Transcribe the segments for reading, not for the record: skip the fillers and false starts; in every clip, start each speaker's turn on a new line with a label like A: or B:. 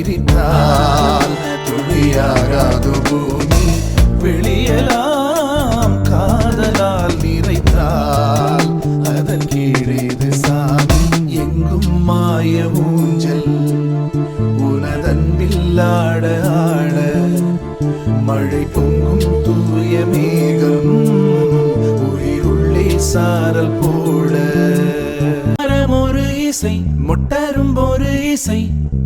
A: விரித்தால் துளியாகாது பூமி. வெளியலாம் காதலால் நிறைத்தால் அதன் கீழேது சாமி. எங்கும் மாய ஊஞ்சல் உனதன்பில் ஆட ஆட மழை பொங்கும் தூய மேகம் உயிருள்ளே சாரல் போட. ஒரு இசை முட்டரும் ஒரு இசை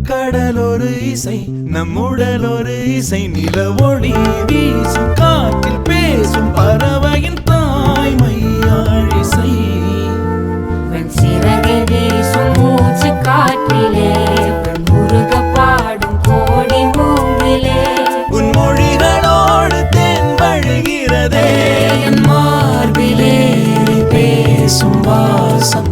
A: கடல் ஒரு இசை நம்முடல் ஒரு இசை நில ஒளி வீசும் காற்றில் பேசும் பறவையின் தாய்மையாழ் இசை.
B: சிறகு வீசும் மூச்சு காற்றிலே முருக பாடும் கோடி மூங்கிலே
A: உன் மொழிகளோடு தேன் வழிகிறதே
B: என் மார்பிலே பேசும் வாசம்